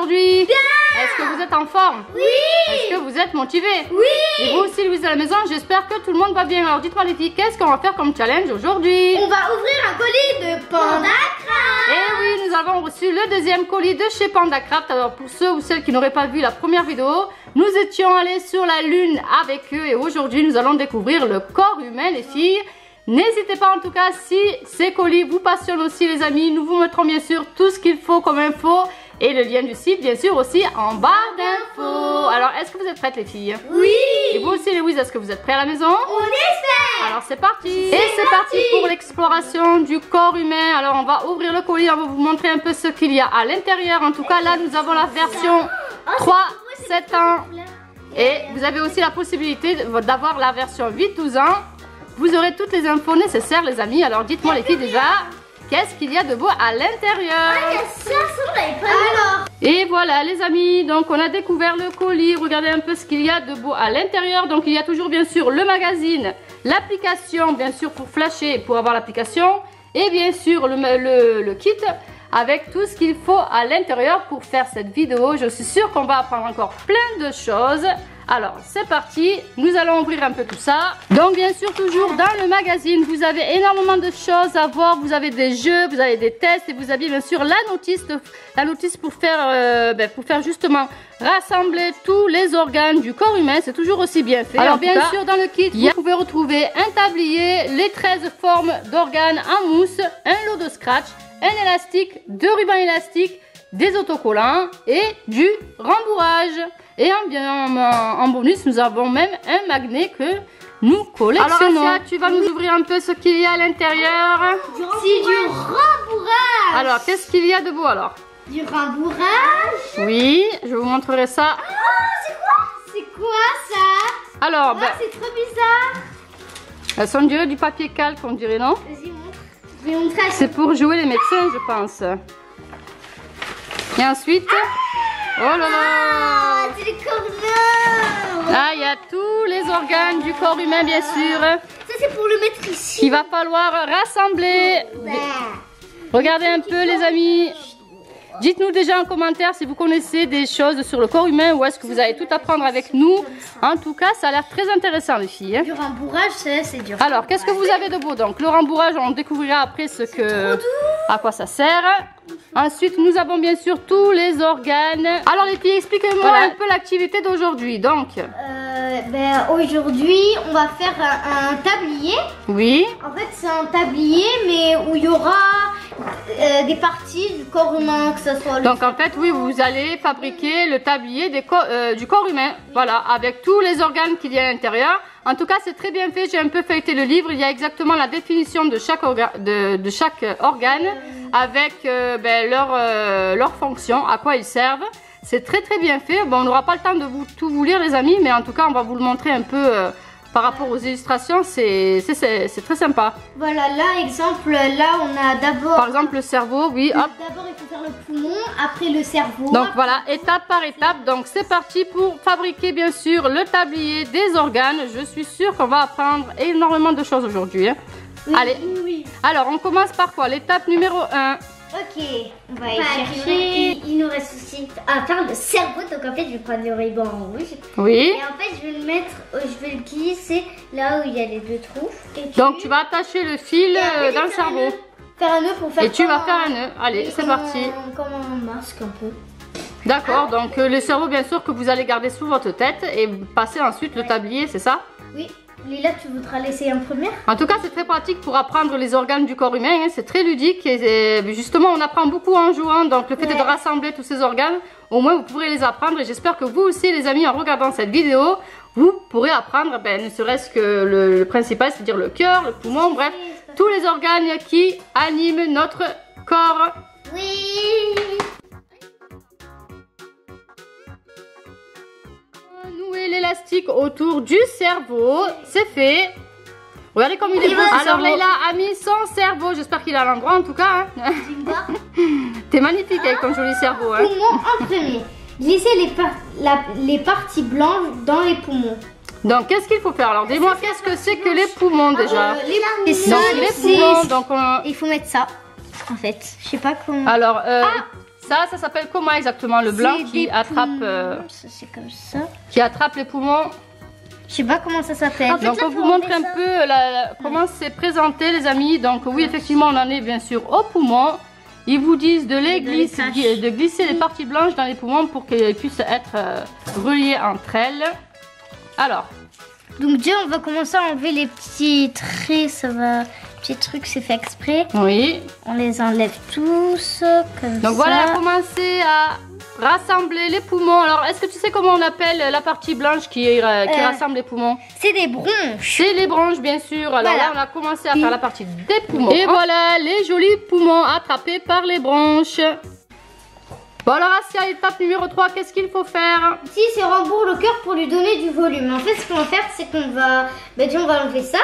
aujourd'hui? Est-ce que vous êtes en forme? Oui. Est-ce que vous êtes motivés? Oui. Et vous aussi, Louise, à la maison, j'espère que tout le monde va bien. Alors dites-moi les filles, qu'est-ce qu'on va faire comme challenge aujourd'hui? On va ouvrir un colis de Panda Craft. Et oui, nous avons reçu le deuxième colis de chez Panda Craft. Alors pour ceux ou celles qui n'auraient pas vu la première vidéo, nous étions allés sur la Lune avec eux. Et aujourd'hui, nous allons découvrir le corps humain, les filles. N'hésitez pas en tout cas, si ces colis vous passionnent aussi les amis, nous vous mettrons bien sûr tout ce qu'il faut comme info et le lien du site bien sûr aussi en barre d'infos. Alors est-ce que vous êtes prêtes les filles? Oui. Et vous aussi Louise, est-ce que vous êtes prêts à la maison? On espère. Alors c'est parti. Et c'est parti pour l'exploration du corps humain. Alors on va ouvrir le colis, on va vous montrer un peu ce qu'il y a à l'intérieur. En tout cas là nous avons la version 3-7 ans. Et vous avez aussi la possibilité d'avoir la version 8-12 ans. Vous aurez toutes les infos nécessaires les amis. Alors dites-moi les filles déjà, qu'est-ce qu'il y a de beau à l'intérieur? Alors. Et voilà les amis, donc on a découvert le colis. Regardez un peu ce qu'il y a de beau à l'intérieur. Donc il y a toujours bien sûr le magazine, l'application bien sûr pour flasher, pour avoir l'application. Et bien sûr le kit avec tout ce qu'il faut à l'intérieur pour faire cette vidéo. Je suis sûre qu'on va apprendre encore plein de choses. Alors c'est parti, nous allons ouvrir un peu tout ça. Donc bien sûr toujours dans le magazine vous avez énormément de choses à voir. Vous avez des jeux, vous avez des tests et vous avez bien sûr la notice pour faire justement rassembler tous les organes du corps humain. C'est toujours aussi bien fait. Alors bien sûr dans le kit vous pouvez retrouver un tablier, les 13 formes d'organes en mousse, un lot de scratch, un élastique, 2 rubans élastiques, des autocollants et du rembourrage. Et en bonus, nous avons même un magnet que nous collectionnons. Alors Asia, tu vas nous ouvrir un peu ce qu'il y a à l'intérieur. C'est du rembourrage. Alors, qu'est-ce qu'il y a de beau alors? Du rembourrage. Oui, je vous montrerai ça. Oh, c'est quoi ça? Alors, c'est trop bizarre. Ça on dirait du papier calque, on dirait, non? Vas-y, montre. Je vais montrer. C'est pour jouer les médecins, je pense. Et ensuite... Oh là là! C'est le corps humain! Ah, il y a tous les organes du corps humain, bien sûr. Ça, c'est pour le mettre ici. Qu'il va falloir rassembler. Regardez un peu, les amis. Dites-nous déjà en commentaire si vous connaissez des choses sur le corps humain ou est-ce que vous allez tout apprendre avec nous. En tout cas, ça a l'air très intéressant, les filles. Du rembourrage, c'est dur. Alors, qu'est-ce que vous avez de beau? Donc, le rembourrage, on découvrira après à quoi ça sert. Ensuite, nous avons bien sûr tous les organes. Alors, les filles, expliquez-moi un peu l'activité d'aujourd'hui. Donc, aujourd'hui, on va faire un tablier. Oui. En fait, c'est un tablier, mais où il y aura des parties du corps humain, que ce soit. Donc, en fait, oui, vous allez fabriquer le tablier du corps humain. Voilà, avec tous les organes qu'il y a à l'intérieur. En tout cas, c'est très bien fait. J'ai un peu feuilleté le livre. Il y a exactement la définition de chaque organe avec leur fonction, à quoi ils servent. C'est très très bien fait. Bon, on n'aura pas le temps de tout vous lire, les amis, mais en tout cas, on va vous le montrer un peu par rapport aux illustrations. C'est très sympa. Voilà, là, exemple, là, on a d'abord... Par exemple, le cerveau, oui. Hop. D'abord, il faut faire le poumon, après le cerveau. Donc voilà, étape par étape. Donc c'est parti pour fabriquer bien sûr le tablier des organes. Je suis sûre qu'on va apprendre énormément de choses aujourd'hui. Hein. Oui, allez, oui. Alors on commence par quoi? L'étape numéro 1. Ok, on va aller chercher. Il nous reste aussi à faire le cerveau. Donc en fait, je vais prendre le ruban rouge. Oui. Et en fait, je vais le mettre, je vais le glisser là où il y a les 2 trous. Donc tu vas attacher le fil dans le cerveau. Faire un nœud pour faire. Et tu vas faire un nœud. Allez, c'est parti. Comme un masque un peu. D'accord, donc le cerveau bien sûr que vous allez garder sous votre tête et passer ensuite le tablier, c'est ça? Oui. Lila, tu voudras laisser en première? En tout cas, c'est très pratique pour apprendre les organes du corps humain. Hein. C'est très ludique et justement, on apprend beaucoup en jouant. Donc, le fait de rassembler tous ces organes, au moins, vous pourrez les apprendre. Et j'espère que vous aussi, les amis, en regardant cette vidéo, vous pourrez apprendre, ne serait-ce que le principal, c'est-à-dire le cœur, le poumon, bref, tous les organes qui animent notre corps. Oui. Nouer l'élastique autour du cerveau, c'est fait. Regardez comme il est beau. Alors Leïla a mis son cerveau, j'espère qu'il a l'endroit en tout cas. Hein. T'es magnifique avec ton joli cerveau. Hein. Poumon en premier. Glisser les parties blanches dans les poumons. Donc qu'est-ce qu'il faut faire? Alors dis-moi, qu'est-ce que c'est que les poumons déjà? Les poumons, donc il faut mettre ça en fait. Je sais pas comment. Alors Ça s'appelle comment exactement? Le blanc qui attrape... C'est comme ça. Qui attrape les poumons. Je sais pas comment ça s'appelle. En fait, donc on vous montre un peu comment c'est présenté les amis. Donc oui, effectivement on en est bien sûr aux poumons. Ils vous disent de glisser les parties blanches dans les poumons pour qu'elles puissent être reliées entre elles. Alors. Donc déjà on va commencer à enlever les petits traits, ça va... Petits trucs, c'est fait exprès. Oui. On les enlève tous comme ça. Donc voilà, commencer à rassembler les poumons. Alors, est-ce que tu sais comment on appelle la partie blanche qui rassemble les poumons? C'est des bronches. C'est les bronches, bien sûr. Alors là, on a commencé à faire la partie des poumons. Et voilà, les jolis poumons attrapés par les bronches. Bon alors Asia, étape numéro 3, qu'est-ce qu'il faut faire? Si, c'est rembourre le cœur pour lui donner du volume. En fait, ce qu'on va faire, c'est qu'on va... on va enlever ça.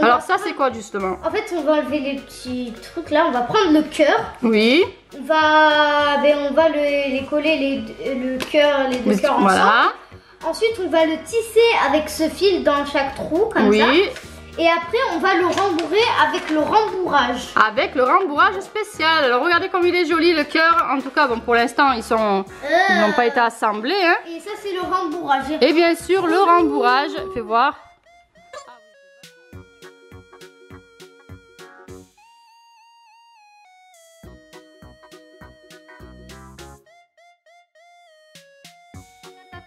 Alors ça c'est quoi justement? En fait on va enlever les petits trucs là, on va prendre le cœur. Oui. On va les coller le cœur, les deux cœurs ensemble. Voilà. Ensuite on va le tisser avec ce fil dans chaque trou comme ça. Et après on va le rembourrer avec le rembourrage. Avec le rembourrage spécial. Alors regardez comme il est joli le cœur. En tout cas bon pour l'instant ils n'ont pas été assemblés. Hein. Et ça c'est le rembourrage. Et bien sûr le rembourrage, fais voir.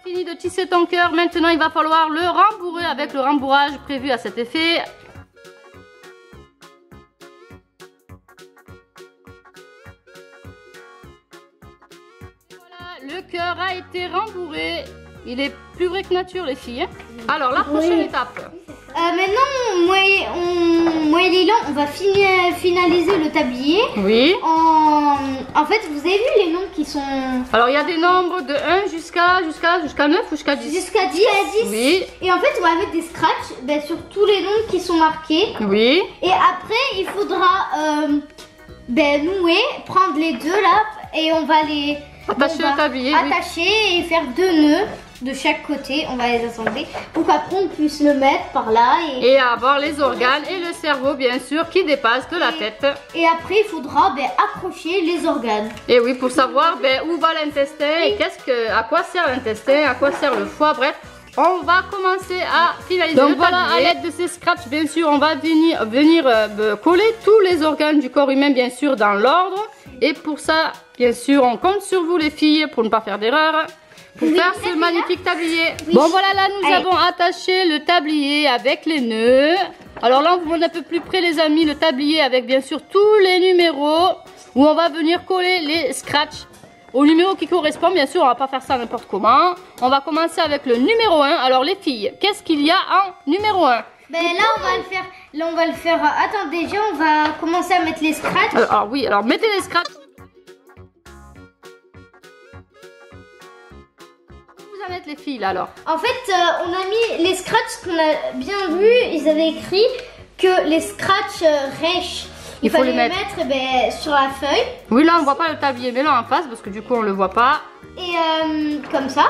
Fini de tisser ton cœur, maintenant il va falloir le rembourrer avec le rembourrage prévu à cet effet. Voilà, le cœur a été rembourré. Il est plus vrai que nature les filles. Alors la prochaine étape. Maintenant, moi et Lila, on va finaliser le tablier. Oui. En fait, vous avez vu les noms qui sont... Alors, il y a des nombres de 1 jusqu'à 9 ou jusqu'à 10. Jusqu'à 10. Oui. Et en fait, on va mettre des scratchs sur tous les noms qui sont marqués. Oui. Et après, il faudra nouer, prendre les deux là, et on va les... Attacher le tablier. Attacher et faire 2 nœuds. De chaque côté, on va les assembler pour qu'après on puisse le mettre par là et avoir les organes et le cerveau bien sûr qui dépassent de la tête. Et après il faudra accrocher les organes. Et oui, pour savoir où va l'intestin et à quoi sert l'intestin, à quoi sert le foie, bref. On va commencer à finaliser. Donc voilà, à l'aide de ces scratchs, bien sûr, on va venir coller tous les organes du corps humain, bien sûr, dans l'ordre. Et pour ça, bien sûr, on compte sur vous les filles pour ne pas faire d'erreur. Pour faire ce magnifique tablier. Oui. Bon voilà, là nous avons attaché le tablier avec les nœuds. Alors là on vous montre un peu plus près les amis le tablier avec bien sûr tous les numéros où on va venir coller les scratchs au numéro qui correspond. Bien sûr on va pas faire ça n'importe comment. On va commencer avec le numéro 1. Alors les filles, qu'est-ce qu'il y a en numéro 1? Là on va le faire. Attends, déjà on va commencer à mettre les scratchs. Alors oui, alors mettez les scratchs. À mettre les fils alors. En fait on a mis les scratchs qu'on a bien vu, ils avaient écrit que les scratchs rêches il faut les mettre sur la feuille. Oui là on voit pas le tablier mais là en face parce que du coup on le voit pas. Et comme ça.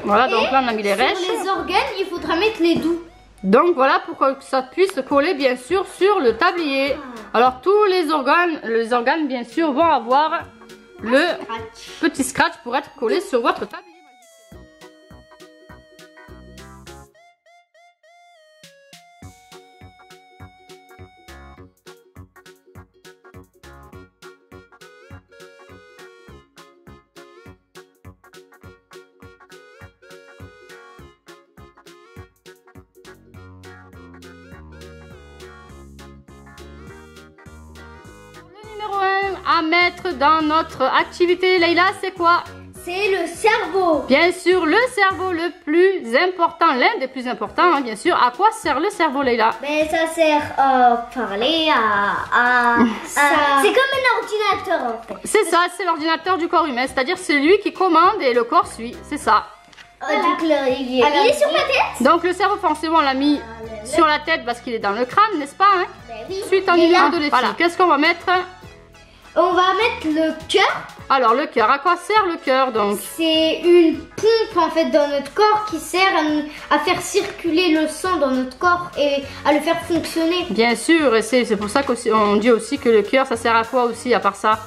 Voilà, donc là on a mis les rêches. Sur les organes il faudra mettre les doux. Donc voilà pour que ça puisse coller bien sûr sur le tablier. Alors tous les organes bien sûr vont avoir le petit scratch pour être collé sur votre tablier. À mettre dans notre activité, Leïla, c'est quoi? C'est le cerveau. Bien sûr, le cerveau le plus important, l'un des plus importants, hein, bien sûr. À quoi sert le cerveau, Leïla? Ça sert à parler, c'est comme un ordinateur en fait. C'est ça, c'est l'ordinateur du corps humain, c'est-à-dire c'est lui qui commande et le corps suit, c'est ça. Donc il est sur ma tête. Donc le cerveau, forcément, on l'a mis sur la tête parce qu'il est dans le crâne, n'est-ce pas hein? Oui. Suite en numéro de les filles. Qu'est-ce qu'on va mettre? On va mettre le cœur. Alors le cœur, à quoi sert le cœur donc? C'est une pompe en fait dans notre corps qui sert à faire circuler le sang dans notre corps et à le faire fonctionner. Bien sûr, et c'est pour ça qu'on dit aussi que le cœur ça sert à quoi aussi à part ça?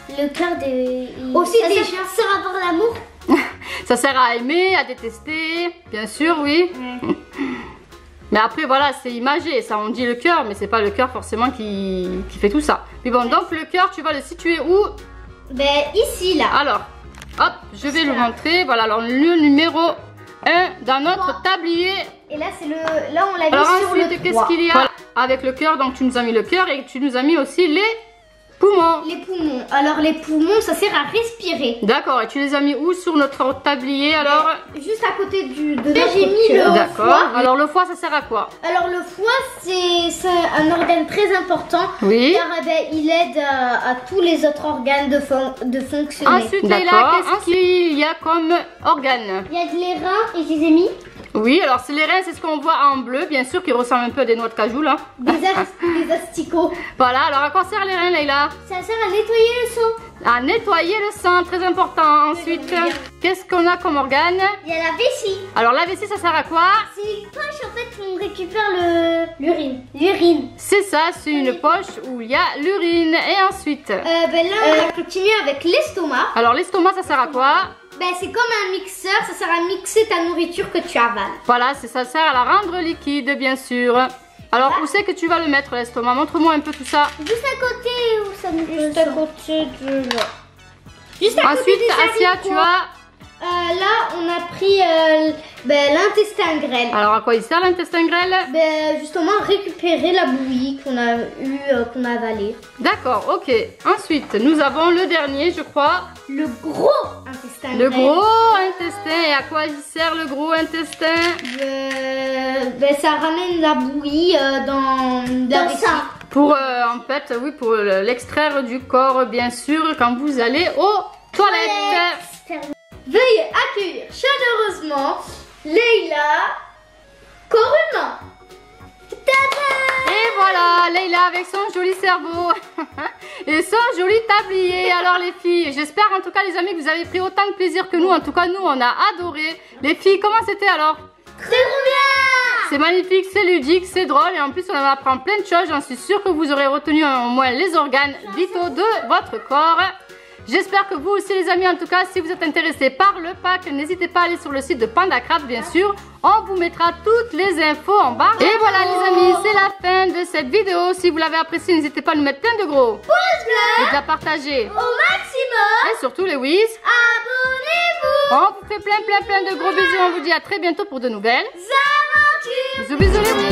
Le cœur des... Aussi, ça sert à avoir l'amour. Ça sert à aimer, à détester, bien sûr, oui. Mais après, voilà, c'est imagé. Ça, on dit le cœur, mais c'est pas le cœur forcément qui fait tout ça. Puis bon, donc le cœur, tu vas le situer où? Ici, là. Alors, hop, je vais le montrer. Voilà, alors le numéro 1 dans notre tablier. Et là, c'est le... Là, on l'a mis sur ensuite, le 3. Qu'est-ce qu'il y a? Voilà, avec le cœur, donc tu nous as mis le cœur et tu nous as mis aussi les poumons. Les poumons. Alors, les poumons, ça sert à respirer. D'accord, et tu les as mis où sur notre tablier alors? Juste à côté de là, j'ai mis le foie. D'accord, alors le foie, ça sert à quoi? Alors, le foie, c'est un organe très important. Oui. Car il aide à tous les autres organes de fonctionner. Ensuite, Leïla, qu'est-ce qu'il y a comme organe? Il y a les reins et je les ai mis. Oui, alors c'est les reins, c'est ce qu'on voit en bleu, bien sûr, qui ressemble un peu à des noix de cajou là. Des asticots. Voilà, alors à quoi servent les reins, Leïla? Ça sert à nettoyer le sang. À nettoyer le sang, très important. Ensuite, qu'est-ce qu'on a comme organe? Il y a la vessie. Alors la vessie, ça sert à quoi? C'est une poche en fait où on récupère l'urine. C'est ça, c'est une poche où il y a l'urine. Et ensuite là, on va continuer avec l'estomac. Alors l'estomac, ça sert à quoi? C'est comme un mixeur, ça sert à mixer ta nourriture que tu avales. Voilà, ça sert à la rendre liquide, bien sûr. Alors, où c'est que tu vas le mettre, l'estomac? Montre-moi un peu tout ça. Juste à côté, où ça me Juste à côté de là. Juste à Ensuite, côté Asia, tu as... là, on a pris l'intestin grêle. Alors, à quoi il sert l'intestin grêle? Justement, récupérer la bouillie qu'on a avalée. D'accord, ok. Ensuite, nous avons le dernier, je crois. Le gros intestin grêle. Le gros intestin. Et à quoi il sert le gros intestin? Ça ramène la bouillie dans ça. Pour, en fait, oui, pour l'extraire du corps, bien sûr, quand vous allez aux toilettes. Veuillez accueillir chaleureusement Leïla corps humain. Et voilà, Leïla avec son joli cerveau et son joli tablier. Alors les filles, j'espère en tout cas les amis que vous avez pris autant de plaisir que nous. En tout cas nous on a adoré. Les filles, comment c'était alors? Très bien. C'est magnifique, c'est ludique, c'est drôle et en plus on apprend plein de choses. J'en suis sûre que vous aurez retenu au moins les organes vitaux de votre corps. J'espère que vous aussi les amis, en tout cas, si vous êtes intéressés par le pack, n'hésitez pas à aller sur le site de PandaCraft, bien sûr. On vous mettra toutes les infos en barre. Et voilà les amis, c'est la fin de cette vidéo. Si vous l'avez appréciée, n'hésitez pas à nous mettre plein de gros pouces bleus et de la partager au maximum. Et surtout les whiz, abonnez-vous. On vous fait plein de gros bisous. On vous dit à très bientôt pour de nouvelles aventures. Bisous les whiz.